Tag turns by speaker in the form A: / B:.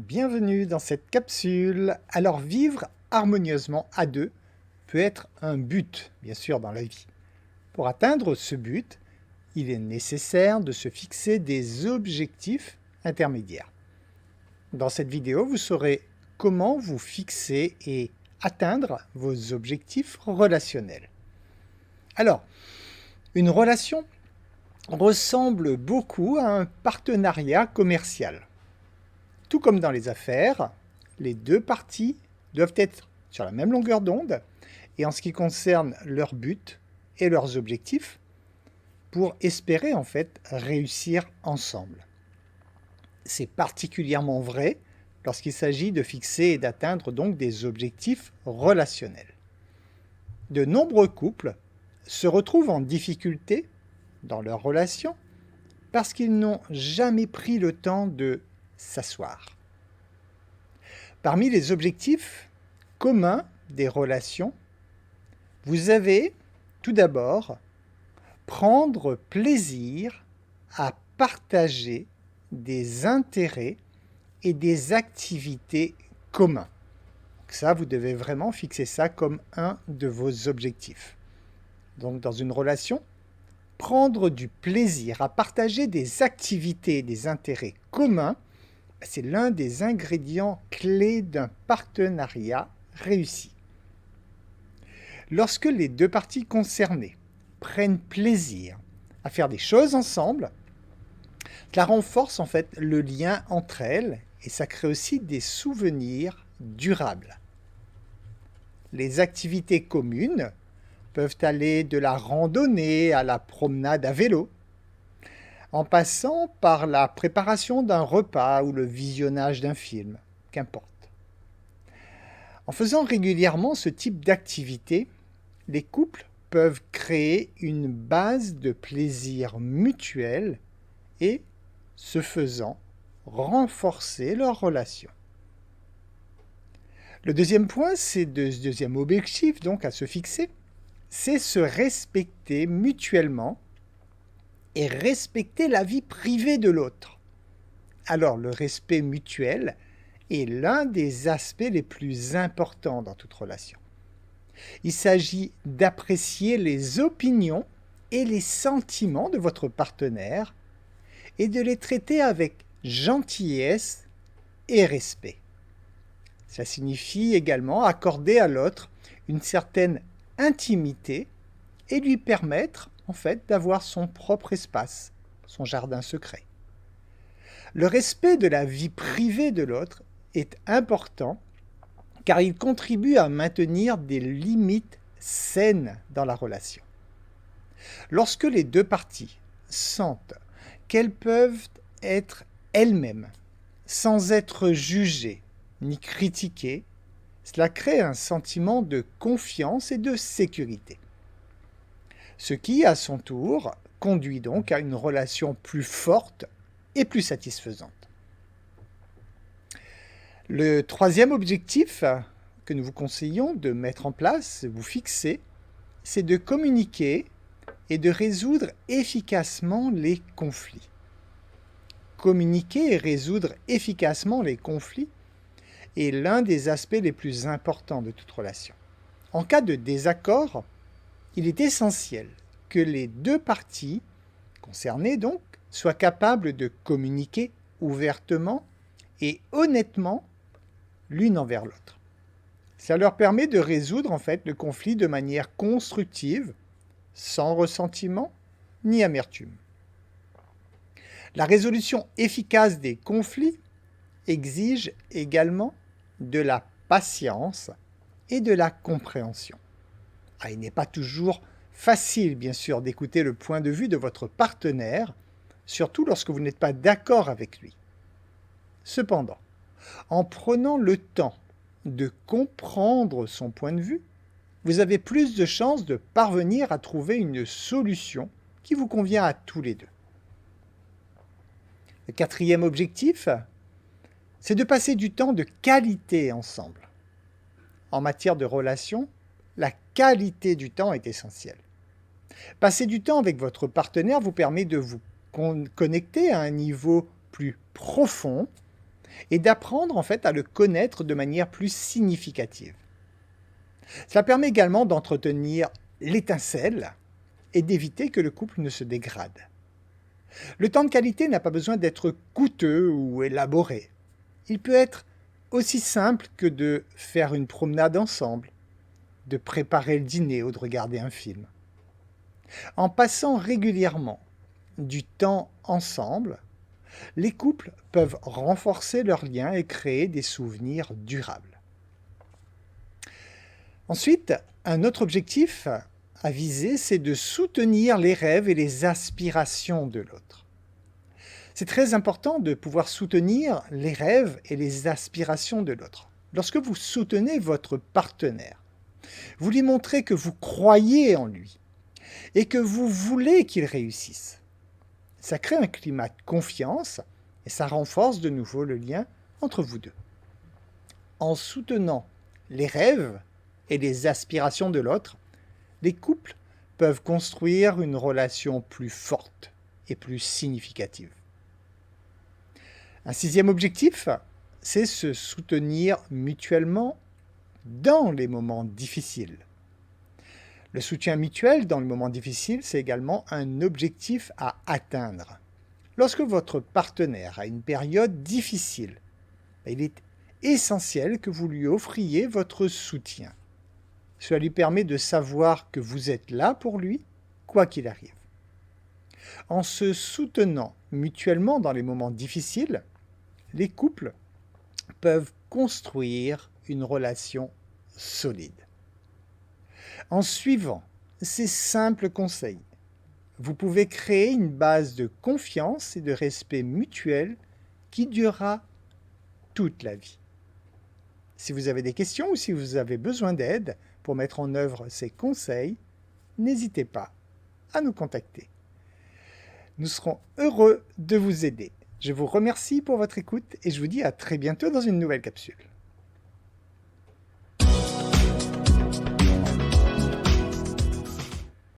A: bienvenue dans cette capsule. Alors vivre harmonieusement à deux peut être un but, bien sûr, dans la vie. Pour atteindre ce but, il est nécessaire de se fixer des objectifs intermédiaires. Dans cette vidéo, vous saurez comment vous fixer et atteindre vos objectifs relationnels. Alors, une relation ressemble beaucoup à un partenariat commercial. Tout comme dans les affaires, les deux parties doivent être sur la même longueur d'onde et en ce qui concerne leurs buts et leurs objectifs pour espérer en fait réussir ensemble. C'est particulièrement vrai lorsqu'il s'agit de fixer et d'atteindre donc des objectifs relationnels. De nombreux couples se retrouvent en difficulté dans leur relation parce qu'ils n'ont jamais pris le temps de s'asseoir. Parmi les objectifs communs des relations, vous avez tout d'abord prendre plaisir à partager des intérêts et des activités communs. Ça, vous devez vraiment fixer ça comme un de vos objectifs. Donc, dans une relation, prendre du plaisir à partager des activités et des intérêts communs, c'est l'un des ingrédients clés d'un partenariat réussi. Lorsque les deux parties concernées prennent plaisir à faire des choses ensemble, cela renforce en fait le lien entre elles et ça crée aussi des souvenirs durables. Les activités communes peuvent aller de la randonnée à la promenade à vélo, en passant par la préparation d'un repas ou le visionnage d'un film, qu'importe. En faisant régulièrement ce type d'activité, les couples peuvent créer une base de plaisir mutuel et, ce faisant, renforcer leur relation. Le deuxième point, deuxième objectif donc à se fixer, c'est se respecter mutuellement et respecter la vie privée de l'autre. Alors, le respect mutuel est l'un des aspects les plus importants dans toute relation. Il s'agit d'apprécier les opinions et les sentiments de votre partenaire et de les traiter avec gentillesse et respect. Ça signifie également accorder à l'autre une certaine intimité et lui permettre en fait d'avoir son propre espace, son jardin secret. Le respect de la vie privée de l'autre est important car il contribue à maintenir des limites saines dans la relation. Lorsque les deux parties sentent qu'elles peuvent être elles-mêmes sans être jugées ni critiquées, cela crée un sentiment de confiance et de sécurité. Ce qui, à son tour, conduit donc à une relation plus forte et plus satisfaisante. Le troisième objectif que nous vous conseillons de mettre en place, vous fixer, c'est de communiquer et de résoudre efficacement les conflits. Communiquer et résoudre efficacement les conflits est l'un des aspects les plus importants de toute relation. En cas de désaccord, il est essentiel que les deux parties concernées donc soient capables de communiquer ouvertement et honnêtement l'une envers l'autre. Ça leur permet de résoudre en fait le conflit de manière constructive, sans ressentiment ni amertume. La résolution efficace des conflits exige également de la patience et de la compréhension. Il n'est pas toujours facile, bien sûr, d'écouter le point de vue de votre partenaire, surtout lorsque vous n'êtes pas d'accord avec lui. Cependant, en prenant le temps de comprendre son point de vue, vous avez plus de chances de parvenir à trouver une solution qui vous convient à tous les deux. Le quatrième objectif, c'est de passer du temps de qualité ensemble. En matière de relation, la qualité du temps est essentielle. Passer du temps avec votre partenaire vous permet de vous connecter à un niveau plus profond et d'apprendre en fait à le connaître de manière plus significative. Cela permet également d'entretenir l'étincelle et d'éviter que le couple ne se dégrade. Le temps de qualité n'a pas besoin d'être coûteux ou élaboré. Il peut être aussi simple que de faire une promenade ensemble, de préparer le dîner ou de regarder un film. En passant régulièrement du temps ensemble, les couples peuvent renforcer leurs liens et créer des souvenirs durables. Ensuite, un autre objectif à viser, c'est de soutenir les rêves et les aspirations de l'autre. C'est très important de pouvoir soutenir les rêves et les aspirations de l'autre. Lorsque vous soutenez votre partenaire, vous lui montrez que vous croyez en lui et que vous voulez qu'il réussisse. Ça crée un climat de confiance et ça renforce de nouveau le lien entre vous deux. En soutenant les rêves et les aspirations de l'autre, les couples peuvent construire une relation plus forte et plus significative. Un sixième objectif, c'est se soutenir mutuellement dans les moments difficiles. Le soutien mutuel dans les moments difficiles, c'est également un objectif à atteindre. Lorsque votre partenaire a une période difficile, il est essentiel que vous lui offriez votre soutien. Cela lui permet de savoir que vous êtes là pour lui, quoi qu'il arrive. En se soutenant mutuellement dans les moments difficiles, les couples peuvent construire une relation solide. En suivant ces simples conseils, vous pouvez créer une base de confiance et de respect mutuel qui durera toute la vie. Si vous avez des questions ou si vous avez besoin d'aide pour mettre en œuvre ces conseils, n'hésitez pas à nous contacter. Nous serons heureux de vous aider. Je vous remercie pour votre écoute et je vous dis à très bientôt dans une nouvelle capsule.